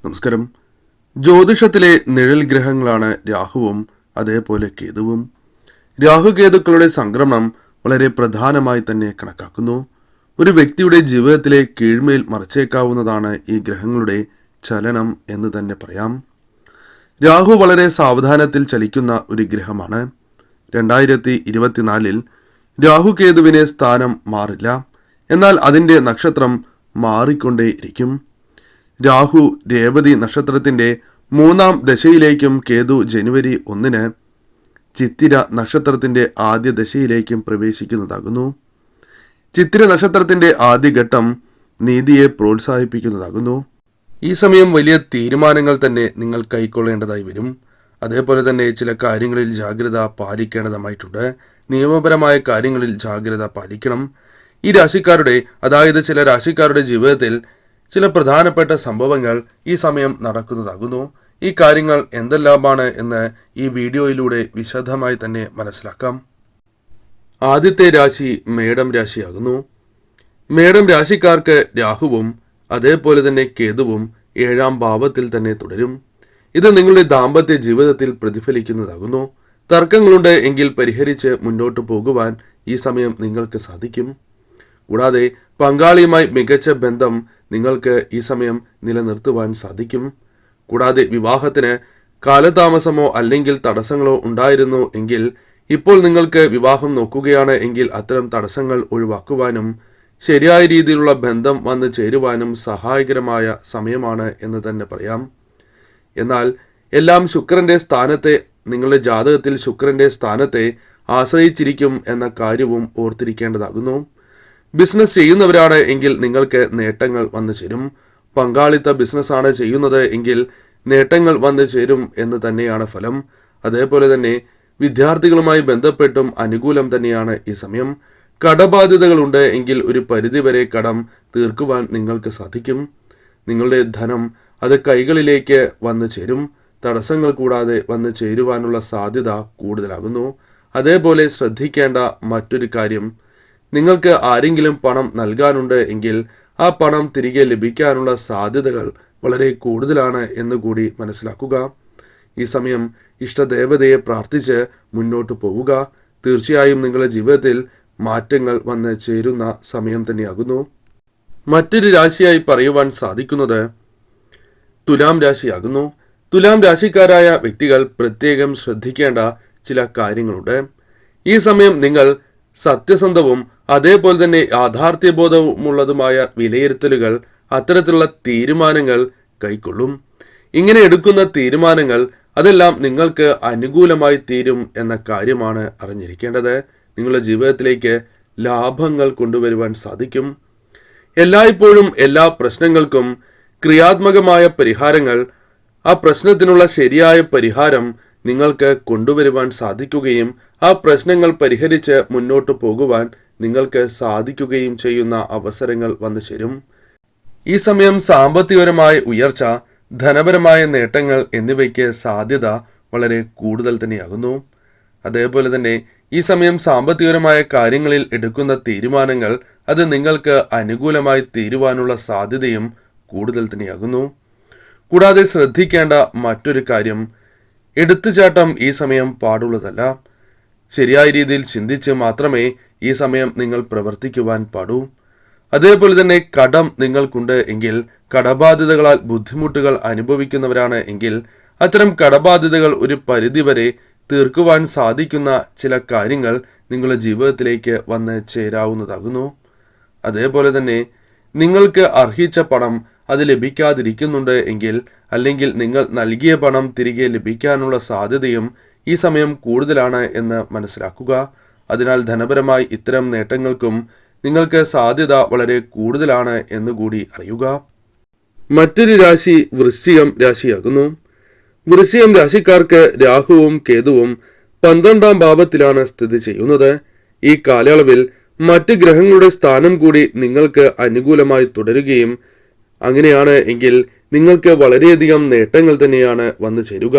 നമസ്കാരം. ജ്യോതിഷത്തിലെ നിഴൽ ഗ്രഹങ്ങളാണ് രാഹുവും അതേപോലെ കേതുവും. രാഹുകേതുക്കളുടെ സംക്രമണം വളരെ പ്രധാനമായി തന്നെ കണക്കാക്കുന്നു. ഒരു വ്യക്തിയുടെ ജീവിതത്തിലെ കീഴ്മേൽ മറിച്ചേക്കാവുന്നതാണ് ഈ ഗ്രഹങ്ങളുടെ ചലനം എന്ന് തന്നെ പറയാം. രാഹു വളരെ സാവധാനത്തിൽ ചലിക്കുന്ന ഒരു ഗ്രഹമാണ്. 2024 രാഹുകേതുവിന് സ്ഥാനം മാറില്ല, എന്നാൽ അതിൻ്റെ നക്ഷത്രം മാറിക്കൊണ്ടേയിരിക്കും. രാഹു രേവതി നക്ഷത്രത്തിൻ്റെ 3ാം ദശയിലേക്കും കേതു ജനുവരി 1 ചിത്തിര നക്ഷത്രത്തിൻ്റെ ആദ്യ ദശയിലേക്കും പ്രവേശിക്കുന്നതാകുന്നു. ചിത്തിര നക്ഷത്രത്തിൻ്റെ ആദ്യഘട്ടം നീതിയെ പ്രോത്സാഹിപ്പിക്കുന്നതാകുന്നു. ഈ സമയം വലിയ തീരുമാനങ്ങൾ തന്നെ നിങ്ങൾ കൈക്കൊള്ളേണ്ടതായി വരും. അതേപോലെ തന്നെ ചില കാര്യങ്ങളിൽ ജാഗ്രത പാലിക്കേണ്ടതായിട്ടുണ്ട്. നിയമപരമായ കാര്യങ്ങളിൽ ജാഗ്രത പാലിക്കണം. ഈ രാശിക്കാരുടെ, അതായത് ചില രാശിക്കാരുടെ ജീവിതത്തിൽ ചില പ്രധാനപ്പെട്ട സംഭവങ്ങൾ ഈ സമയം നടക്കുന്നതാകുന്നു. ഈ കാര്യങ്ങൾ എന്തെല്ലാമാണ് എന്ന് ഈ വീഡിയോയിലൂടെ വിശദമായി തന്നെ മനസ്സിലാക്കാം. ആദ്യത്തെ രാശി മേടം രാശിയാകുന്നു. മേടം രാശിക്കാർക്ക് രാഹുവും അതേപോലെ തന്നെ കേതുവും 7ാം ഭാവത്തിൽ തന്നെ തുടരും. ഇത് നിങ്ങളുടെ ദാമ്പത്യ ജീവിതത്തിൽ പ്രതിഫലിക്കുന്നതാകുന്നു. തർക്കങ്ങളുണ്ട് എങ്കിൽ പരിഹരിച്ച് മുന്നോട്ട് പോകുവാൻ ഈ സമയം നിങ്ങൾക്ക് സാധിക്കും. കൂടാതെ പങ്കാളിയുമായി മികച്ച ബന്ധം നിങ്ങൾക്ക് ഈ സമയം നിലനിർത്തുവാൻ സാധിക്കും. കൂടാതെ വിവാഹത്തിന് കാലതാമസമോ അല്ലെങ്കിൽ തടസ്സങ്ങളോ ഉണ്ടായിരുന്നു എങ്കിൽ ഇപ്പോൾ നിങ്ങൾക്ക് വിവാഹം നോക്കുകയാണ് എങ്കിൽ അത്തരം തടസ്സങ്ങൾ ഒഴിവാക്കുവാനും ശരിയായ രീതിയിലുള്ള ബന്ധം വന്നു ചേരുവാനും സഹായകരമായ സമയമാണ് എന്ന് തന്നെ പറയാം. എന്നാൽ എല്ലാം ശുക്രന്റെ സ്ഥാനത്തെ, നിങ്ങളുടെ ജാതകത്തിൽ ശുക്രന്റെ സ്ഥാനത്തെ ആശ്രയിച്ചിരിക്കും എന്ന കാര്യവും ഓർത്തിരിക്കേണ്ടതാകുന്നു. ബിസിനസ് ചെയ്യുന്നവരാണ് എങ്കിൽ നിങ്ങൾക്ക് നേട്ടങ്ങൾ വന്നു ചേരും. പങ്കാളിത്ത ബിസിനസ്സാണ് ചെയ്യുന്നത് എങ്കിൽ നേട്ടങ്ങൾ വന്നു ചേരും എന്ന് തന്നെയാണ് ഫലം. അതേപോലെ തന്നെ വിദ്യാർത്ഥികളുമായി ബന്ധപ്പെട്ടും അനുകൂലം തന്നെയാണ് ഈ സമയം. കടബാധ്യതകളുണ്ട് എങ്കിൽ ഒരു പരിധിവരെ കടം തീർക്കുവാൻ നിങ്ങൾക്ക് സാധിക്കും. നിങ്ങളുടെ ധനം അത് കൈകളിലേക്ക് വന്നു ചേരും. തടസ്സങ്ങൾ കൂടാതെ വന്നു ചേരുവാനുള്ള സാധ്യത കൂടുതലാകുന്നു. അതേപോലെ ശ്രദ്ധിക്കേണ്ട മറ്റൊരു കാര്യം, നിങ്ങൾക്ക് ആരെങ്കിലും പണം നൽകാനുണ്ട് എങ്കിൽ ആ പണം തിരികെ ലഭിക്കാനുള്ള സാധ്യതകൾ വളരെ കൂടുതലാണ് എന്നുകൂടി മനസ്സിലാക്കുക. ഈ സമയം ഇഷ്ടദേവതയെ പ്രാർത്ഥിച്ച് മുന്നോട്ട് പോവുക. തീർച്ചയായും നിങ്ങളുടെ ജീവിതത്തിൽ മാറ്റങ്ങൾ വന്ന് ചേരുന്ന സമയം തന്നെയാകുന്നു. മറ്റൊരു രാശിയായി പറയുവാൻ സാധിക്കുന്നത് തുലാം രാശിയാകുന്നു. തുലാം രാശിക്കാരായ വ്യക്തികൾ പ്രത്യേകം ശ്രദ്ധിക്കേണ്ട ചില കാര്യങ്ങളുണ്ട്. ഈ സമയം നിങ്ങൾ സത്യസന്ധവും അതേപോലെ തന്നെ യാഥാർത്ഥ്യബോധമുള്ളതുമായ വിലയിരുത്തലുകൾ, അത്തരത്തിലുള്ള തീരുമാനങ്ങൾ കൈക്കൊള്ളും. ഇങ്ങനെ എടുക്കുന്ന തീരുമാനങ്ങൾ അതെല്ലാം നിങ്ങൾക്ക് അനുകൂലമായി തീരും എന്ന കാര്യമാണ് അറിഞ്ഞിരിക്കേണ്ടത്. നിങ്ങളുടെ ജീവിതത്തിലേക്ക് ലാഭങ്ങൾ കൊണ്ടുവരുവാൻ സാധിക്കും. എല്ലായ്പ്പോഴും എല്ലാ പ്രശ്നങ്ങൾക്കും ക്രിയാത്മകമായ പരിഹാരങ്ങൾ, ആ പ്രശ്നത്തിനുള്ള ശരിയായ പരിഹാരം നിങ്ങൾക്ക് കൊണ്ടുവരുവാൻ സാധിക്കുകയും ആ പ്രശ്നങ്ങൾ പരിഹരിച്ച് മുന്നോട്ട് പോകുവാൻ നിങ്ങൾക്ക് സാധിക്കുകയും ചെയ്യുന്ന അവസരങ്ങൾ വന്നു ചേരും. ഈ സമയം സാമ്പത്തികപരമായ ഉയർച്ച, ധനപരമായ നേട്ടങ്ങൾ എന്നിവയ്ക്ക് സാധ്യത വളരെ കൂടുതൽ തന്നെയാകുന്നു. അതേപോലെ തന്നെ ഈ സമയം സാമ്പത്തികപരമായ കാര്യങ്ങളിൽ എടുക്കുന്ന തീരുമാനങ്ങൾ അത് നിങ്ങൾക്ക് അനുകൂലമായി തീരുവാനുള്ള സാധ്യതയും കൂടുതൽ തന്നെയാകുന്നു. കൂടാതെ ശ്രദ്ധിക്കേണ്ട മറ്റൊരു കാര്യം, എടുത്തുചാട്ടം ഈ സമയം പാടുള്ളതല്ല. ശരിയായ രീതിയിൽ ചിന്തിച്ച് മാത്രമേ ഈ സമയം നിങ്ങൾ പ്രവർത്തിക്കുവാൻ പാടൂ. അതേപോലെ തന്നെ കടം നിങ്ങൾക്കുണ്ട് എങ്കിൽ, കടബാധ്യതകളാൽ ബുദ്ധിമുട്ടുകൾ അനുഭവിക്കുന്നവരാണ് എങ്കിൽ അത്തരം കടബാധ്യതകൾ ഒരു പരിധിവരെ തീർക്കുവാൻ സാധിക്കുന്ന ചില കാര്യങ്ങൾ നിങ്ങളുടെ ജീവിതത്തിലേക്ക് വന്ന് ചേരാവുന്നതാകുന്നു. അതേപോലെ തന്നെ നിങ്ങൾക്ക് അർഹിച്ച പണം അത് ലഭിക്കാതിരിക്കുന്നുണ്ട് എങ്കിൽ, അല്ലെങ്കിൽ നിങ്ങൾ നൽകിയ പണം തിരികെ ലഭിക്കാനുള്ള സാധ്യതയും ഈ സമയം കൂടുതലാണ് എന്ന് മനസ്സിലാക്കുക. അതിനാൽ ധനപരമായി ഇത്തരം നേട്ടങ്ങൾക്കും നിങ്ങൾക്ക് സാധ്യത വളരെ കൂടുതലാണ് എന്നുകൂടി അറിയുക. മറ്റൊരു രാശി വൃശ്ചികം രാശിയാകുന്നു. വൃശ്ചികം രാശിക്കാർക്ക് രാഹുവും കേതുവും 12ാം ഭാവത്തിലാണ് സ്ഥിതി ചെയ്യുന്നത്. ഈ കാലയളവിൽ മറ്റ് ഗ്രഹങ്ങളുടെ സ്ഥാനം കൂടി നിങ്ങൾക്ക് അനുകൂലമായി തുടരുകയും അങ്ങനെയാണ് എങ്കിൽ നിങ്ങൾക്ക് വളരെയധികം നേട്ടങ്ങൾ തന്നെയാണ് വന്നു ചേരുക.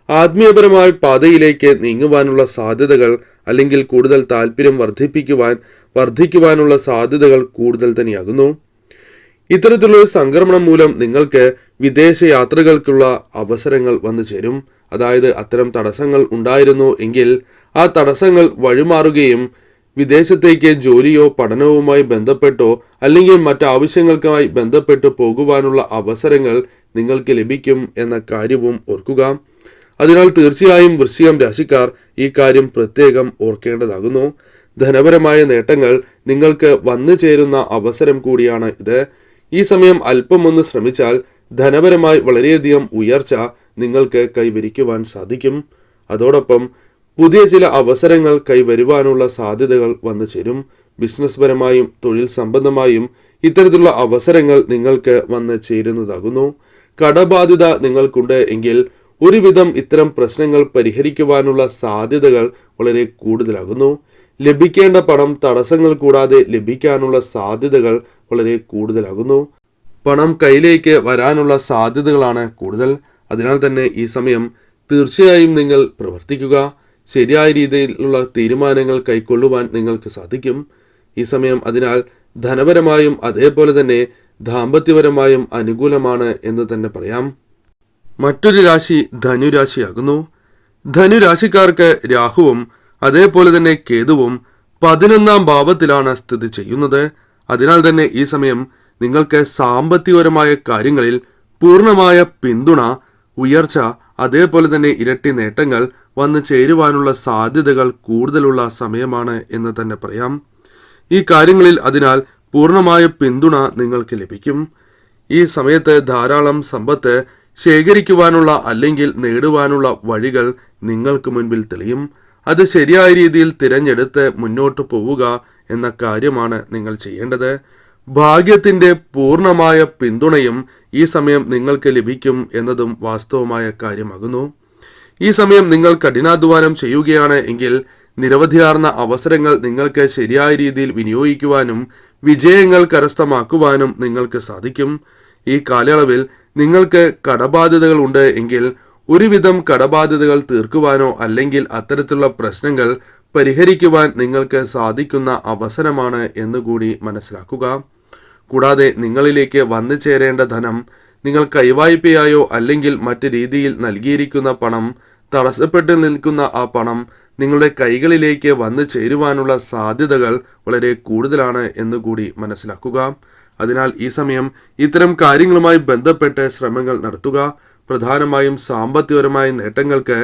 ആത്മീയപരമായ പാതയിലേക്ക് നീങ്ങുവാനുള്ള സാധ്യതകൾ, അല്ലെങ്കിൽ കൂടുതൽ താല്പര്യം വർദ്ധിക്കുവാനുള്ള സാധ്യതകൾ കൂടുതൽ തന്നെയാകുന്നു. ഇത്തരത്തിലുള്ള ഒരു സംക്രമണം മൂലം നിങ്ങൾക്ക് വിദേശ യാത്രകൾക്കുള്ള അവസരങ്ങൾ വന്നു ചേരും. അതായത് അത്തരം തടസ്സങ്ങൾ ഉണ്ടായിരുന്നു എങ്കിൽ ആ തടസ്സങ്ങൾ വഴിമാറുകയും വിദേശത്തേക്ക് ജോലിയോ പഠനവുമായി ബന്ധപ്പെട്ടോ അല്ലെങ്കിൽ മറ്റാവശ്യങ്ങൾക്കായി ബന്ധപ്പെട്ട് പോകുവാനുള്ള അവസരങ്ങൾ നിങ്ങൾക്ക് ലഭിക്കും എന്ന കാര്യവും ഓർക്കുക. അതിനാൽ തീർച്ചയായും വൃശ്ചികം രാശിക്കാർ ഈ കാര്യം പ്രത്യേകം ഓർക്കേണ്ടതാകുന്നു. ധനപരമായ നേട്ടങ്ങൾ നിങ്ങൾക്ക് വന്നു ചേരുന്ന അവസരം കൂടിയാണ് ഇത്. ഈ സമയം അല്പമൊന്ന് ശ്രമിച്ചാൽ ധനപരമായി വളരെയധികം ഉയർച്ച നിങ്ങൾക്ക് കൈവരിക്കുവാൻ സാധിക്കും. അതോടൊപ്പം പുതിയ ചില അവസരങ്ങൾ കൈവരുവാനുള്ള സാധ്യതകൾ വന്നു ചേരും. ബിസിനസ് പരമായും തൊഴിൽ സംബന്ധമായും ഇത്തരത്തിലുള്ള അവസരങ്ങൾ നിങ്ങൾക്ക് വന്നു ചേരുന്നതാകുന്നു. കടബാധ്യത നിങ്ങൾക്കുണ്ട് എങ്കിൽ ഒരുവിധം ഇത്തരം പ്രശ്നങ്ങൾ പരിഹരിക്കുവാനുള്ള സാധ്യതകൾ വളരെ കൂടുതലാകുന്നു. ലഭിക്കേണ്ട പണം തടസ്സങ്ങൾ കൂടാതെ ലഭിക്കാനുള്ള സാധ്യതകൾ വളരെ കൂടുതലാകുന്നു. പണം കയ്യിലേക്ക് വരാനുള്ള സാധ്യതകളാണ് കൂടുതൽ. അതിനാൽ തന്നെ ഈ സമയം തീർച്ചയായും നിങ്ങൾ പ്രവർത്തിക്കുക. ശരിയായ രീതിയിലുള്ള തീരുമാനങ്ങൾ കൈക്കൊള്ളുവാൻ നിങ്ങൾക്ക് സാധിക്കും ഈ സമയം. അതിനാൽ ധനപരമായും അതേപോലെ തന്നെ ദാമ്പത്യപരമായും അനുകൂലമാണ് എന്ന് തന്നെ പറയാം. മറ്റൊരു രാശി ധനുരാശിയാകുന്നു. ധനുരാശിക്കാർക്ക് രാഹുവും അതേപോലെ തന്നെ കേതുവും 11ാം ഭാവത്തിലാണ് സ്ഥിതി ചെയ്യുന്നത്. അതിനാൽ തന്നെ ഈ സമയം നിങ്ങൾക്ക് സാമ്പത്തികപരമായ കാര്യങ്ങളിൽ പൂർണ്ണമായ പിന്തുണ, ഉയർച്ച, അതേപോലെ തന്നെ ഇരട്ടി നേട്ടങ്ങൾ വന്നു ചേരുവാനുള്ള സാധ്യതകൾ കൂടുതലുള്ള സമയമാണ് എന്ന് തന്നെ പറയാം. ഈ കാര്യങ്ങളിൽ അതിനാൽ പൂർണ്ണമായ പിന്തുണ നിങ്ങൾക്ക് ലഭിക്കും. ഈ സമയത്ത് ധാരാളം സമ്പത്ത് ശേഖരിക്കുവാനുള്ള അല്ലെങ്കിൽ നേടുവാനുള്ള വഴികൾ നിങ്ങൾക്ക് മുൻപിൽ തെളിയും. അത് ശരിയായ രീതിയിൽ തിരഞ്ഞെടുത്ത് മുന്നോട്ട് പോവുക എന്ന കാര്യമാണ് നിങ്ങൾ ചെയ്യേണ്ടത്. ഭാഗ്യത്തിൻ്റെ പൂർണ്ണമായ പിന്തുണയും ഈ സമയം നിങ്ങൾക്ക് ലഭിക്കും എന്നതും വാസ്തവമായ കാര്യമാകുന്നു. ഈ സമയം നിങ്ങൾ കഠിനാധ്വാനം ചെയ്യുകയാണ് എങ്കിൽ നിരവധിയാർന്ന അവസരങ്ങൾ നിങ്ങൾക്ക് ശരിയായ രീതിയിൽ വിനിയോഗിക്കുവാനും വിജയങ്ങൾ കരസ്ഥമാക്കുവാനും നിങ്ങൾക്ക് സാധിക്കും. ഈ കാലയളവിൽ നിങ്ങൾക്ക് കടബാധ്യതകൾ ഉണ്ട് എങ്കിൽ ഒരുവിധം കടബാധ്യതകൾ തീർക്കുവാനോ അല്ലെങ്കിൽ അത്തരത്തിലുള്ള പ്രശ്നങ്ങൾ പരിഹരിക്കുവാൻ നിങ്ങൾക്ക് സാധിക്കുന്ന അവസരമാണ് എന്നുകൂടി മനസ്സിലാക്കുക. കൂടാതെ നിങ്ങളിലേക്ക് വന്നു ചേരേണ്ട ധനം നിങ്ങൾ കൈവായ്പയായോ അല്ലെങ്കിൽ മറ്റ് രീതിയിൽ നൽകിയിരിക്കുന്ന പണം, തടസ്സപ്പെട്ട് നിൽക്കുന്ന ആ പണം നിങ്ങളുടെ കൈകളിലേക്ക് വന്നു ചേരുവാനുള്ള സാധ്യതകൾ വളരെ കൂടുതലാണ് എന്നുകൂടി മനസ്സിലാക്കുക. അതിനാൽ ഈ സമയം ഇത്തരം കാര്യങ്ങളുമായി ബന്ധപ്പെട്ട് ശ്രമങ്ങൾ നടത്തുക. പ്രധാനമായും സാമ്പത്തികപരമായ നേട്ടങ്ങൾക്ക്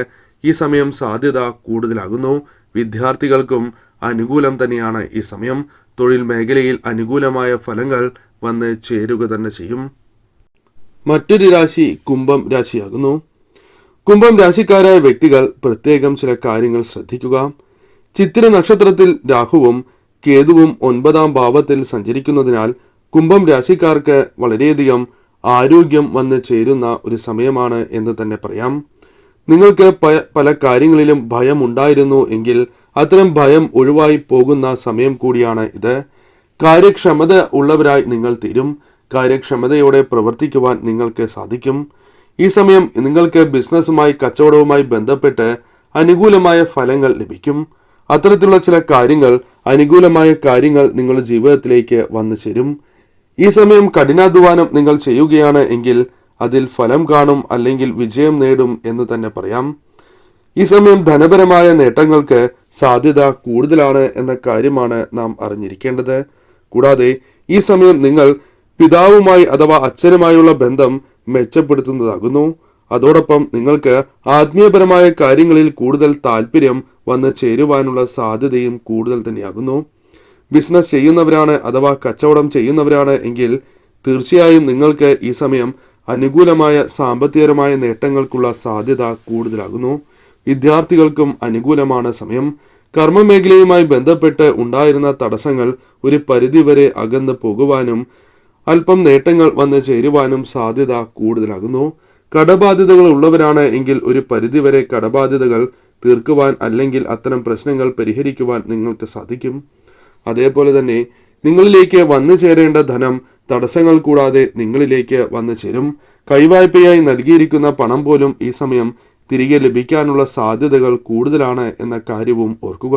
ഈ സമയം സാധ്യത കൂടുതലാകുന്നു. വിദ്യാർത്ഥികൾക്കും അനുകൂലം തന്നെയാണ് ഈ സമയം. തൊഴിൽ മേഖലയിൽ അനുകൂലമായ ഫലങ്ങൾ വന്ന് ചേരുക തന്നെ ചെയ്യും. മറ്റൊരു രാശി കുംഭം രാശിയാകുന്നു. കുംഭം രാശിക്കാരായ വ്യക്തികൾ പ്രത്യേകം ചില കാര്യങ്ങൾ ശ്രദ്ധിക്കുക. ചിത്തിര നക്ഷത്രത്തിൽ രാഹുവും കേതുവും 9ാം ഭാവത്തിൽ സഞ്ചരിക്കുന്നതിനാൽ കുംഭം രാശിക്കാർക്ക് വളരെയധികം ആരോഗ്യം വന്ന് ചേരുന്ന ഒരു സമയമാണ് എന്ന് തന്നെ പറയാം. നിങ്ങൾക്ക് പല കാര്യങ്ങളിലും ഭയം ഉണ്ടായിരുന്നു എങ്കിൽ അത്തരം ഭയം ഒഴിവായി പോകുന്ന സമയം കൂടിയാണ് ഇത്. കാര്യക്ഷമത ഉള്ളവരായി നിങ്ങൾ തീരും. കാര്യക്ഷമതയോടെ പ്രവർത്തിക്കുവാൻ നിങ്ങൾക്ക് സാധിക്കും. ഈ സമയം നിങ്ങൾക്ക് ബിസിനസ്സുമായി കച്ചവടവുമായി ബന്ധപ്പെട്ട് അനുകൂലമായ ഫലങ്ങൾ ലഭിക്കും. അത്തരത്തിലുള്ള ചില കാര്യങ്ങൾ, അനുകൂലമായ കാര്യങ്ങൾ നിങ്ങളുടെ ജീവിതത്തിലേക്ക് വന്നു ചേരും. ഈ സമയം കഠിനാധ്വാനം നിങ്ങൾ ചെയ്യുകയാണ് എങ്കിൽ അതിൽ ഫലം കാണും അല്ലെങ്കിൽ വിജയം നേടും എന്ന് തന്നെ പറയാം. ഈ സമയം ധനപരമായ നേട്ടങ്ങൾക്ക് സാധ്യത കൂടുതലാണ് എന്ന കാര്യമാണ് നാം അറിഞ്ഞിരിക്കേണ്ടത്. കൂടാതെ ഈ സമയം നിങ്ങൾ പിതാവുമായി അഥവാ അച്ഛനുമായുള്ള ബന്ധം മെച്ചപ്പെടുത്തുന്നതാകുന്നു. അതോടൊപ്പം നിങ്ങൾക്ക് ആത്മീയപരമായ കാര്യങ്ങളിൽ കൂടുതൽ താല്പര്യം വന്ന് ചേരുവാനുള്ള സാധ്യതയും കൂടുതൽ തന്നെയാകുന്നു. ബിസിനസ് ചെയ്യുന്നവരാണ് അഥവാ കച്ചവടം ചെയ്യുന്നവരാണ് എങ്കിൽ തീർച്ചയായും നിങ്ങൾക്ക് ഈ സമയം അനുകൂലമായ സാമ്പത്തികപരമായ നേട്ടങ്ങൾക്കുള്ള സാധ്യത കൂടുതലാകുന്നു. വിദ്യാർത്ഥികൾക്കും അനുകൂലമാണ് സമയം. കർമ്മമേഖലയുമായി ബന്ധപ്പെട്ട് ഉണ്ടായിരുന്ന തടസ്സങ്ങൾ ഒരു പരിധിവരെ അകന്നു പോകുവാനും അല്പം നേട്ടങ്ങൾ വന്ന് ചേരുവാനും സാധ്യത കൂടുതലാകുന്നു. കടബാധ്യതകൾ ഉള്ളവരാണ് എങ്കിൽ ഒരു പരിധിവരെ കടബാധ്യതകൾ തീർക്കുവാൻ അല്ലെങ്കിൽ അത്തരം പ്രശ്നങ്ങൾ പരിഹരിക്കുവാൻ നിങ്ങൾക്ക് സാധിക്കും. അതേപോലെ തന്നെ നിങ്ങളിലേക്ക് വന്നു ചേരേണ്ട ധനം തടസ്സങ്ങൾ കൂടാതെ നിങ്ങളിലേക്ക് വന്നു ചേരും. കൈവായ്പയായി നൽകിയിരിക്കുന്ന പണം പോലും ഈ സമയം തിരികെ ലഭിക്കാനുള്ള സാധ്യതകൾ കൂടുതലാണ് എന്ന കാര്യവും ഓർക്കുക.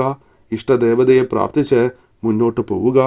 ഇഷ്ടദേവതയെ പ്രാർത്ഥിച്ച് മുന്നോട്ട് പോവുക.